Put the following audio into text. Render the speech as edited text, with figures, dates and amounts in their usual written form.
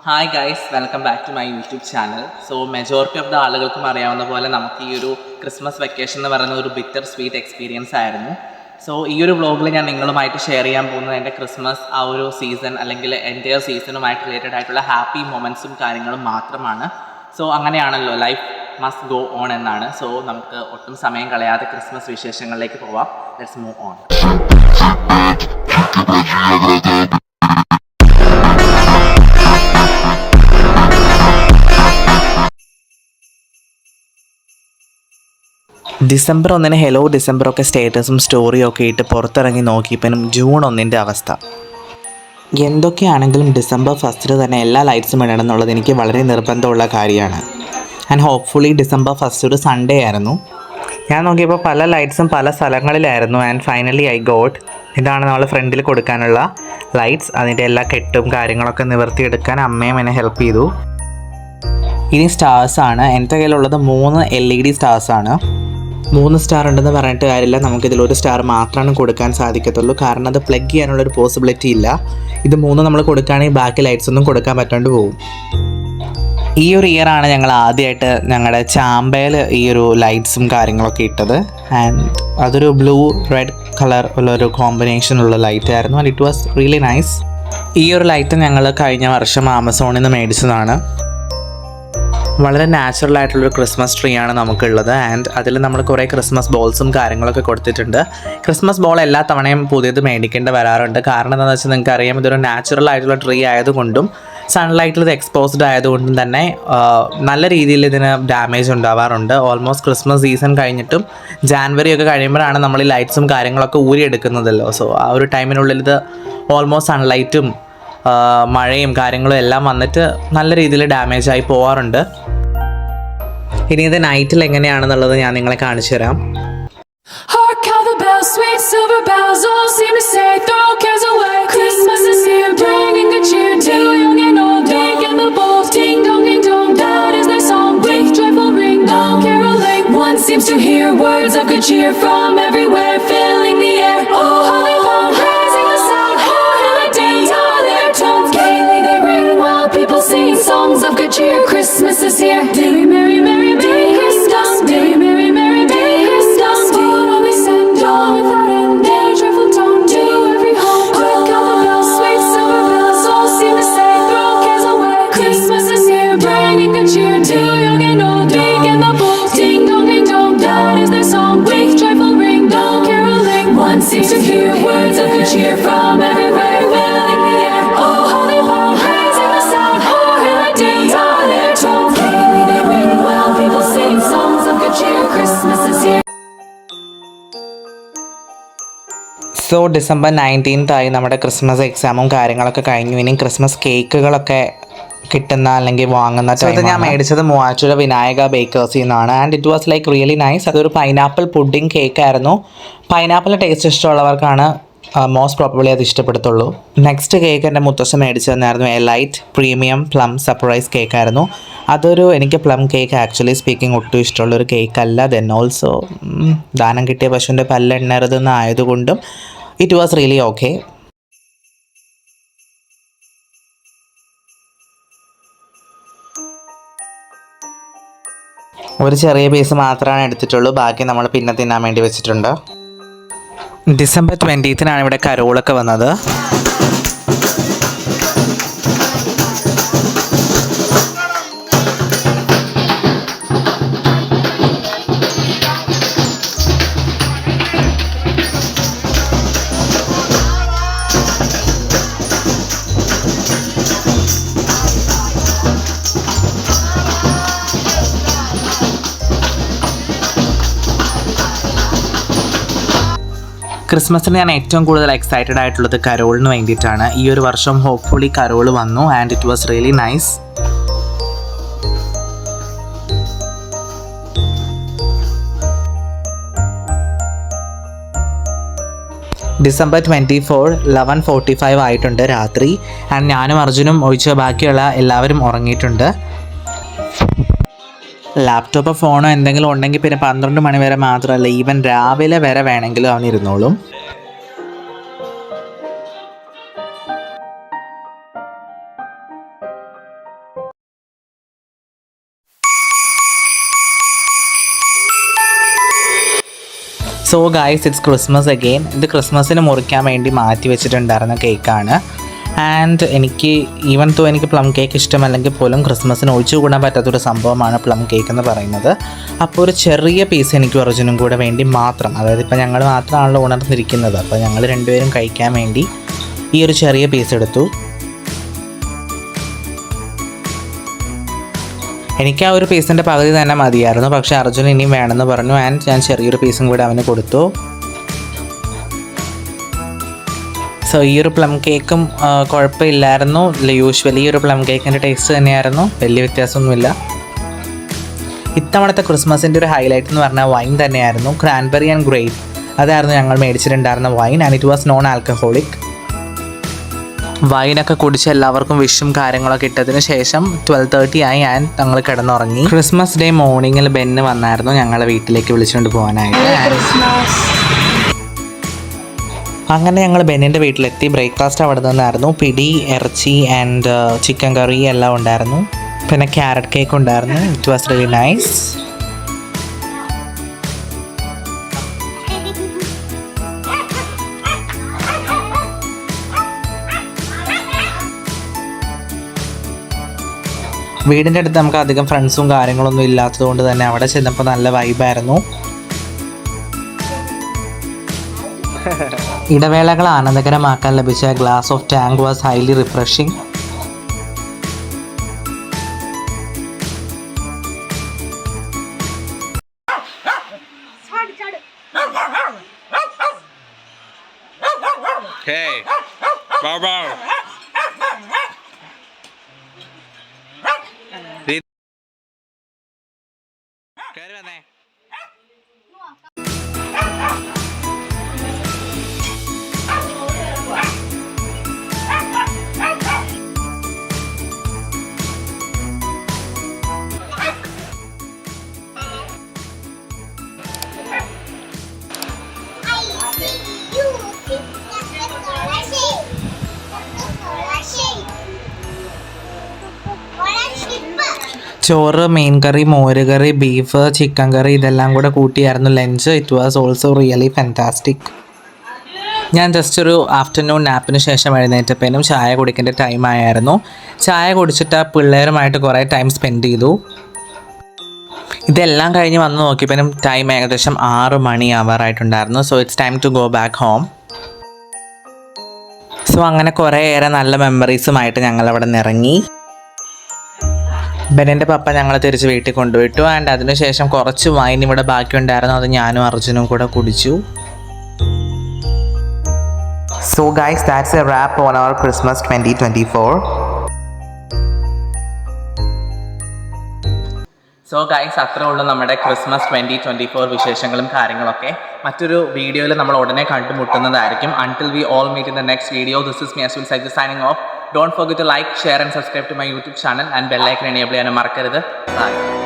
Hi guys, welcome back to my YouTube channel. So majority of the ആളുകൾക്കും അറിയാവുന്ന പോലെ നമുക്ക് ഈ ഒരു ക്രിസ്മസ് വെക്കേഷൻ എന്ന് പറയുന്ന ഒരു ബിറ്റർ സ്വീറ്റ് എക്സ്പീരിയൻസ് ആയിരുന്നു. സോ ഈ ഒരു വ്ളോഗിൽ ഞാൻ നിങ്ങളുമായിട്ട് ഷെയർ ചെയ്യാൻ പോകുന്നത് എൻ്റെ ക്രിസ്മസ് ആ ഒരു സീസൺ അല്ലെങ്കിൽ എൻ്റയർ സീസണുമായിട്ട് റിലേറ്റഡ് ആയിട്ടുള്ള ഹാപ്പി മൊമെൻറ്റ്സും കാര്യങ്ങളും മാത്രമാണ്. സോ അങ്ങനെയാണല്ലോ, ലൈഫ് മസ്റ്റ് ഗോ ഓൺ എന്നാണ്. സോ നമുക്ക് ഒട്ടും സമയം കളയാതെ ക്രിസ്മസ് വിശേഷങ്ങളിലേക്ക് പോവാം. Let's move on. December 1 hello ഡിസംബറൊക്കെ സ്റ്റേറ്റസും സ്റ്റോറിയും ഒക്കെ ഇട്ട് പുറത്തിറങ്ങി നോക്കിയപ്പോഴും ജൂൺ 1 അവസ്ഥ. എന്തൊക്കെയാണെങ്കിലും ഡിസംബർ 1 തന്നെ എല്ലാ ലൈറ്റ്സും ഇടണം എന്നുള്ളത് എനിക്ക് വളരെ നിർബന്ധമുള്ള കാര്യമാണ്. ആൻഡ് ഹോപ്പ്ഫുള്ളി ഡിസംബർ 1 ഒരു സൺഡേ ആയിരുന്നു. ഞാൻ നോക്കിയപ്പോൾ പല ലൈറ്റ്സും പല സ്ഥലങ്ങളിലായിരുന്നു. And finally I got. ഇതാണ് നമ്മൾ ഫ്രണ്ടിൽ കൊടുക്കാനുള്ള ലൈറ്റ്സ്. അതിൻ്റെ എല്ലാ കെട്ടും കാര്യങ്ങളൊക്കെ നിവർത്തിയെടുക്കാൻ അമ്മയും എന്നെ ഹെൽപ്പ് ചെയ്തു. ഇനി സ്റ്റാർസാണ്. എൻ്റെ കയ്യിലുള്ളത് 3 LED സ്റ്റാർസാണ്. 3 സ്റ്റാർ ഉണ്ടെന്ന് പറഞ്ഞിട്ട് കാര്യമില്ല, നമുക്കിതിലൊരു സ്റ്റാർ മാത്രമാണ് കൊടുക്കാൻ സാധിക്കത്തുള്ളൂ. കാരണം അത് പ്ലഗ് ചെയ്യാനുള്ളൊരു പോസിബിലിറ്റി ഇല്ല. ഇത് 3 നമ്മൾ കൊടുക്കുകയാണെങ്കിൽ ബാക്കി ലൈറ്റ്സ് ഒന്നും കൊടുക്കാൻ പറ്റാണ്ട് പോകും. ഈ ഒരു ഇയറാണ് ഞങ്ങൾ ആദ്യമായിട്ട് ഞങ്ങളുടെ ചാമ്പയിൽ ഈ ഒരു ലൈറ്റ്സും കാര്യങ്ങളൊക്കെ ഇട്ടത്. ആൻഡ് അതൊരു ബ്ലൂ റെഡ് കളർ ഉള്ളൊരു കോമ്പിനേഷൻ ഉള്ള ലൈറ്റ് ആയിരുന്നു. And it was really nice. ഈ ഒരു ലൈറ്റ് ഞങ്ങൾ കഴിഞ്ഞ വർഷം ആമസോണിൽ നിന്ന് മേടിച്ചതാണ്. വളരെ നാച്ചുറൽ ആയിട്ടുള്ളൊരു ക്രിസ്മസ് ട്രീ ആണ് നമുക്കുള്ളത്. ആൻഡ് അതിൽ നമ്മൾ കുറേ ക്രിസ്മസ് ബോൾസും കാര്യങ്ങളൊക്കെ കൊടുത്തിട്ടുണ്ട്. ക്രിസ്മസ് ബോൾ എല്ലാ തവണയും പുതിയത് മേടിക്കേണ്ടി വരാറുണ്ട്. കാരണം എന്താണെന്ന് വെച്ചാൽ നിങ്ങൾക്ക് അറിയാം, ഇതൊരു നാച്ചുറൽ ആയിട്ടുള്ള ട്രീ ആയതുകൊണ്ടും സൺലൈറ്റിൽ ഇത് എക്സ്പോസ്ഡ് ആയതുകൊണ്ടും തന്നെ നല്ല രീതിയിൽ ഇതിന് ഡാമേജ് ഉണ്ടാവാറുണ്ട്. ഓൾമോസ്റ്റ് ക്രിസ്മസ് സീസൺ കഴിഞ്ഞിട്ടും ജാനുവരി ഒക്കെ കഴിയുമ്പോഴാണ് നമ്മൾ ഈ ലൈറ്റ്സും കാര്യങ്ങളൊക്കെ ഊരിയെടുക്കുന്നതല്ലോ. സോ ആ ഒരു ടൈമിനുള്ളിൽ ഇത് ഓൾമോസ്റ്റ് സൺലൈറ്റും മഴയും കാര്യങ്ങളും എല്ലാം വന്നിട്ട് നല്ല രീതിയിൽ ഡാമേജ് ആയി പോവാറുണ്ട്. ഇനി ഇത് നൈറ്റിൽ എങ്ങനെയാണെന്നുള്ളത് ഞാൻ നിങ്ങളെ കാണിച്ചു തരാം. Seems to hear words of good cheer from everywhere, filling the air. Oh, holy one, raising the sound. Oh, holy days are their tones. Gaily they ring while people sing songs of good cheer. Christmas is here. Merry, merry, merry, merry Christmas. Merry, merry, merry, merry Christmas. To what we send on without end. Their joyful tone to every home. Hark how the bells, sweet silver bells, all seem to say, throw cares away. Christmas is here, bringing good cheer to young and old, big and the bold. Ding dong, ding dong. That is their song, with joyful ring, dong caroling. One seems to hear words of good cheer from everywhere, filling the air. Oh, holy one, raising the sound. Oh, holy days are their tones. Gaily they ring while people sing songs of good cheer. Christmas is here. So December 19 ആയി നമ്മുടെ Christmas എക്സാമും കാര്യങ്ങളൊക്കെ കഴിഞ്ഞു. ഇനി Christmas കേക്കുകളൊക്കെ കിട്ടുന്ന അല്ലെങ്കിൽ വാങ്ങുന്ന time. ഞാൻ മേടിച്ചത് മൂവാറ്റുപുഴ വിനായക ബേക്കേഴ്സിൽ നിന്നാണ്. And it was like really nice. അതൊരു പൈനാപ്പിൾ പുഡിംഗ് കേക്കായിരുന്നു. പൈനാപ്പിളിൻ്റെ ടേസ്റ്റ് ഇഷ്ടമുള്ളവർക്കാണ് മോസ്റ്റ് പ്രോബബ്ലി അത് ഇഷ്ടപ്പെടുത്തുള്ളൂ. നെക്സ്റ്റ് കേക്ക് എൻ്റെ മുത്തശ്ശൻ മേടിച്ചു തന്നായിരുന്നു. എലൈറ്റ് പ്രീമിയം പ്ലം സർപ്രൈസ് കേക്കായിരുന്നു. എനിക്ക് പ്ലം കേക്ക് ആക്ച്വലി സ്പീക്കിംഗ് ഒട്ടും ഇഷ്ടമുള്ളൊരു കേക്കല്ല. ദെൻ ഓൾസോ ദാനം കിട്ടിയ പശുവിൻ്റെ പല്ലെണ്ണരുതെന്ന് ആയതുകൊണ്ടും ഇറ്റ് വാസ് റിയലി ഓക്കെ. ഒരു ചെറിയ പീസ് മാത്രമാണ് എടുത്തിട്ടുള്ളൂ. ബാക്കി നമ്മൾ പിന്നെ തിന്നാൻ വേണ്ടി വെച്ചിട്ടുണ്ട്. ഡിസംബർ 20 ഇവിടെ കരോളൊക്കെ വന്നത്. ക്രിസ്മസിന് ഞാൻ ഏറ്റവും കൂടുതൽ എക്സൈറ്റഡ് ആയിട്ടുള്ളത് കരോളിന് വേണ്ടിയിട്ടാണ്. ഈ ഒരു വർഷം ഹോപ്പ്ഫുള്ളി കരോൾ വന്നു. And it was really nice. December 24 11:45 ആയിട്ടുണ്ട് രാത്രി. ആൻഡ് ഞാനും അർജുനും ഒഴിച്ച് ബാക്കിയുള്ള എല്ലാവരും ഉറങ്ങിയിട്ടുണ്ട്. ലാപ്ടോപ്പോ ഫോണോ എന്തെങ്കിലും ഉണ്ടെങ്കിൽ പിന്നെ 12 മണി വരെ മാത്രമല്ല, ഈവൻ രാവിലെ വരെ വേണമെങ്കിലും അവൻ ഇരുന്നോളും. So guys, it's Christmas again. ഇത് ക്രിസ്മസിന് മുറിക്കാൻ വേണ്ടി മാറ്റി വെച്ചിട്ടുണ്ടായിരുന്ന കേക്കാണ്. ആൻഡ് എനിക്ക് ഈവൻ തോ എനിക്ക് പ്ലം കേക്ക് ഇഷ്ടമല്ലെങ്കിൽ പോലും ക്രിസ്മസിന് ഒഴിച്ചുകൂടാൻ പറ്റാത്തൊരു സംഭവമാണ് പ്ലം കേക്ക് എന്ന് പറയുന്നത്. അപ്പോൾ ഒരു ചെറിയ പീസ് എനിക്കും അർജുനും കൂടെ വേണ്ടി മാത്രം, അതായത് ഇപ്പോൾ ഞങ്ങൾ മാത്രമാണല്ലോ ഉണർന്നിരിക്കുന്നത്, അപ്പോൾ ഞങ്ങൾ രണ്ടുപേരും കഴിക്കാൻ വേണ്ടി ഈ ഒരു ചെറിയ പീസ് എടുത്തു. എനിക്ക് ആ ഒരു പീസിൻ്റെ പകുതി തന്നെ മതിയായിരുന്നു, പക്ഷേ അർജുൻ ഇനിയും വേണമെന്ന് പറഞ്ഞു. ആൻഡ് ഞാൻ ചെറിയൊരു പീസും കൂടെ അവന് കൊടുത്തു. സോ ഈ ഒരു പ്ലം കേക്കും കുഴപ്പമില്ലായിരുന്നു. യൂഷ്വലി ഈ ഒരു പ്ലം കേക്കിൻ്റെ ടേസ്റ്റ് തന്നെയായിരുന്നു, വലിയ വ്യത്യാസമൊന്നുമില്ല. ഇത്തവണത്തെ ക്രിസ്മസിൻ്റെ ഒരു ഹൈലൈറ്റ് എന്ന് പറഞ്ഞാൽ വൈൻ തന്നെയായിരുന്നു. ക്രാൻബെറി ആൻഡ് ഗ്രേപ്പ് അതായിരുന്നു ഞങ്ങൾ മേടിച്ചിട്ടുണ്ടായിരുന്ന wine. And it was non alcoholic. വൈനൊക്കെ കുടിച്ച് എല്ലാവർക്കും വിഷും കാര്യങ്ങളൊക്കെ ഇട്ടതിന് ശേഷം 12:30 ആയി ആൻഡ് ഞങ്ങൾ കിടന്നുറങ്ങി. ക്രിസ്മസ് ഡേ മോർണിംഗിൽ ബെന്ന് വന്നായിരുന്നു ഞങ്ങളെ വീട്ടിലേക്ക് വിളിച്ചുകൊണ്ട് പോകാനായിട്ട്. അങ്ങനെ ഞങ്ങൾ ബെന്നിൻ്റെ വീട്ടിലെത്തി. ബ്രേക്ക്ഫാസ്റ്റ് അവിടെ നിന്നായിരുന്നു. പിടി, ഇറച്ചി ആൻഡ് ചിക്കൻ കറി എല്ലാം ഉണ്ടായിരുന്നു. പിന്നെ ക്യാരറ്റ് കേക്ക് ഉണ്ടായിരുന്നു. It was really nice. വീടിൻ്റെ അടുത്ത് നമുക്ക് അധികം ഫ്രണ്ട്സും കാര്യങ്ങളൊന്നും ഇല്ലാത്തതുകൊണ്ട് തന്നെ അവിടെ ചെന്നപ്പോൾ നല്ല വൈബായിരുന്നു. ഇടവേളകൾ ആനന്ദകരമാക്കാൻ ലഭിച്ച glass of tank was highly refreshing. ചോറ്, മീൻ കറി, മോര് കറി, ബീഫ്, ചിക്കൻ കറി ഇതെല്ലാം കൂടെ കൂട്ടിയായിരുന്നു lunch. It was also really fantastic. ഞാൻ ജസ്റ്റ് ഒരു ആഫ്റ്റർനൂൺ നാപ്പിന് ശേഷം എഴുന്നേറ്റപ്പോഴും ചായ കുടിക്കേണ്ട ടൈം ആയിരുന്നു. ചായ കുടിച്ചിട്ട് പിള്ളേരുമായിട്ട് കുറേ ടൈം സ്പെൻഡ് ചെയ്തു. ഇതെല്ലാം കഴിഞ്ഞ് വന്ന് നോക്കിയപ്പോഴും ടൈം ഏകദേശം 6 മണി ആവാറായിട്ടുണ്ടായിരുന്നു. So it's time to go back home. So അങ്ങനെ കുറേയേറെ നല്ല മെമ്മറീസുമായിട്ട് ഞങ്ങൾ അവിടെ നിന്ന് ഇറങ്ങി. ബെന്നിൻ്റെ പപ്പ ഞങ്ങളെ തിരിച്ച് വീട്ടിൽ കൊണ്ടുവിട്ടു. ആൻഡ് അതിനുശേഷം കുറച്ച് വൈൻ ഇവിടെ ബാക്കിയുണ്ടായിരുന്നു. അത് ഞാനും അർജുനും കൂടെ കുടിച്ചു. So guys, that's a wrap on our Christmas 2024. So guys, അത്രേ ഉള്ളൂ നമ്മുടെ ക്രിസ്മസ് 2024 വിശേഷങ്ങളും കാര്യങ്ങളൊക്കെ. മറ്റൊരു വീഡിയോയിൽ നമ്മൾ ഉടനെ കണ്ടുമുട്ടുന്നതായിരിക്കും. Until we all meet in the next video, this is me Asul Said signing off. Don't forget to like, share and subscribe to my YouTube channel and bell icon enable ചെയ്യാനും മറക്കരുത്. Bye.